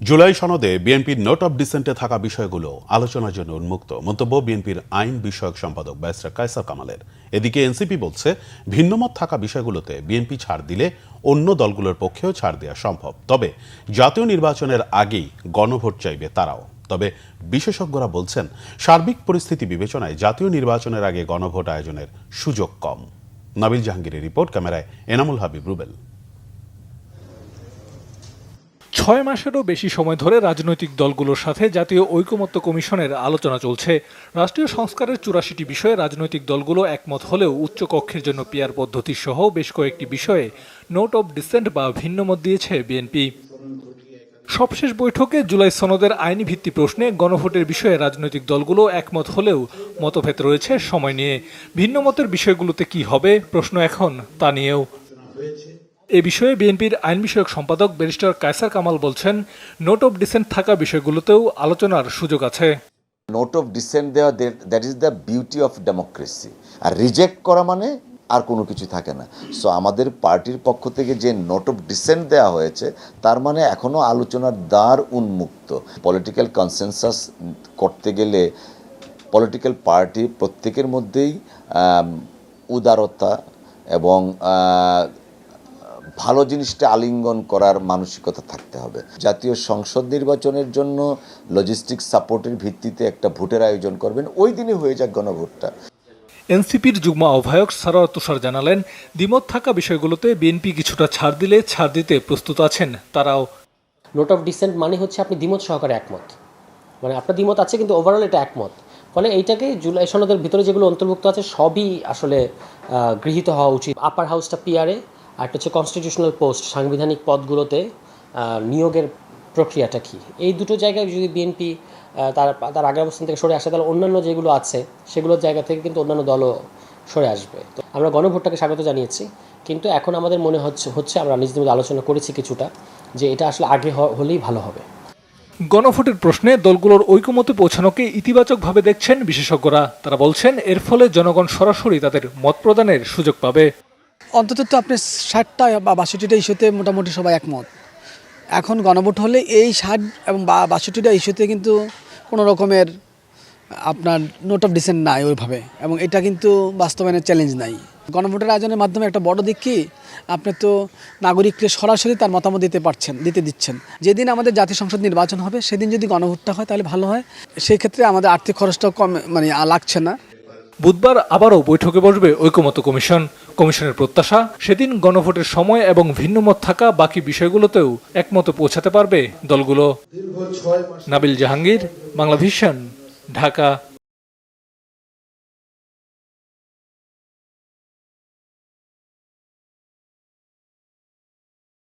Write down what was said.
জুলাই সনদে বিএনপির note of ডিসেন্টে থাকা বিষয়গুলো আলোচনার জন্য উন্মুক্ত মন্তব্য বিএনপির আইন বিষয়ক সম্পাদক ব্যারিস্টার কায়সার কামালের। এদিকে এনসিপি বলছে ভিন্নমত থাকা বিষয়গুলোতে বিএনপি ছাড় দিলে অন্য দলগুলোর পক্ষেও ছাড় দেওয়া সম্ভব, তবে জাতীয় নির্বাচনের আগেই গণভোট চাইবে তারাও। তবে বিশেষজ্ঞরা বলছেন সার্বিক পরিস্থিতি বিবেচনায় জাতীয় নির্বাচনের আগে গণভোট আয়োজনের সুযোগ কম। নাবিল জাহাঙ্গীরের রিপোর্ট, ক্যামেরায় এনামুল হাবিব রুবেল। 6 মাসেরও বেশি সময় ধরে রাজনৈতিক দলগুলোর সাথে জাতীয় ঐকমত্য কমিশনের আলোচনা চলছে। রাষ্ট্রীয় সংস্কারের 84টি বিষয়ে রাজনৈতিক দলগুলো একমত হলেও উচ্চ কক্ষের জন্য পিয়ার পদ্ধতি সহ বেশ কয়েকটি বিষয়ে নোট অব ডিসেন্ট বা ভিন্নমত দিয়েছে বিএনপি। সবশেষ বৈঠকে জুলাই সনদের আইনি ভিত্তি প্রশ্নে গণভোটের বিষয়ে রাজনৈতিক দলগুলো একমত হলেও মতভেদ রয়েছে সময় নিয়ে। ভিন্নমতের বিষয়গুলোতে কি হবে প্রশ্ন এখন তা নিয়েও। এ বিষয়ে বিএনপির আইন বিষয়ক সম্পাদক ব্যারিস্টার কায়সার কামাল বলছেন, নোট অব ডিসেন্ট থাকা বিষয়গুলোতেও আলোচনার সুযোগ আছে। নোট অফ ডিসেন্ট দেওয়া, that is the beauty of democracy. আর রিজেক্ট করা মানে আর কোনো কিছু থাকে না। সো আমাদের পার্টির পক্ষ থেকে যে নোট অফ ডিসেন্ট দেওয়া হয়েছে তার মানে এখনও আলোচনার দ্বার উন্মুক্ত। পলিটিক্যাল কনসেনসাস করতে গেলে পলিটিক্যাল পার্টি প্রত্যেকের মধ্যেই উদারতা এবং ভালো জিনিসটা আলিঙ্গন করার মানসিকতা থাকতে হবে। জাতীয় সংসদ নির্বাচনের জন্য লজিস্টিক সাপোর্টের ভিত্তিতে একটা ভোটের আয়োজন করবেন, ওই দিনে হয়ে যাক গণভোটটা। এনসিপির যুগ্ম আহ্বায়ক সারোয়ার তুষার জানালেন, দ্বিমত থাকা বিষয়গুলোতে বিএনপি কিছুটা ছাড় দিলে ছাড় দিতে প্রস্তুত আছেন তারাও। নোট অফ ডিসেন্ট মানে হচ্ছে আপনি দ্বিমত সহকারে একমত, মানে আপনার দ্বিমত আছে কিন্তু ওভারঅল এটা একমত। ফলে এইটাকে জুলাই সনদের ভিতরে যেগুলো অন্তর্ভুক্ত আছে সবই আসলে গৃহীত হওয়া উচিত। আপার হাউসটা পিআরএ, আর একটা হচ্ছে কনস্টিটিউশনাল পোস্ট, সাংবিধানিক পদগুলোতে নিয়োগের প্রক্রিয়াটা কী, এই দুটো জায়গায় যদি বিএনপি তার আগের অবস্থান থেকে সরে আসে তাহলে অন্যান্য যেগুলো আছে সেগুলোর জায়গা থেকে কিন্তু অন্যান্য দলও সরে আসবে। তো আমরা গণভোটটাকে স্বাগত জানিয়েছি, কিন্তু এখন আমাদের মনে হচ্ছে আমরা নিজেদের মধ্যে আলোচনা করেছি কিছুটা, যে এটা আসলে আগে হলেই ভালো হবে। গণভোটের প্রশ্নে দলগুলোর ঐকমত্যে পৌঁছানোকে ইতিবাচকভাবে দেখছেন বিশেষজ্ঞরা। তারা বলছেন এর ফলে জনগণ সরাসরি তাদের মত প্রদানের সুযোগ পাবে। অন্তত তো আপনি 60টা বা 62টা ইস্যুতে মোটামুটি সবাই একমত। এখন গণভোট হলে এই 60 এবং 62টা ইস্যুতে কিন্তু কোনো রকমের আপনার নোট অফ ডিসেন্ট নাই ওইভাবে, এবং এটা কিন্তু বাস্তবায়নের চ্যালেঞ্জ নাই। গণভোটের আয়োজনের মাধ্যমে একটা বড় দিক কি, আপনি তো নাগরিককে সরাসরি তার মতামত দিতে দিচ্ছেন। যেদিন আমাদের জাতীয় সংসদ নির্বাচন হবে সেদিন যদি গণভোটটা হয় তাহলে ভালো হয়, সেই ক্ষেত্রে আমাদের আর্থিক খরচটাও কম লাগছে না। বুধবার আবারও বৈঠকে বসবে ঐকমত্য কমিশন। কমিশনের প্রত্যাশা সেদিন গণভোটের সময় এবং ভিন্নমত থাকা বাকি বিষয়গুলোতেও একমতে পৌঁছাতে পারবে দলগুলো। নাবিল জাহাঙ্গীর, বাংলাভিশন, ঢাকা।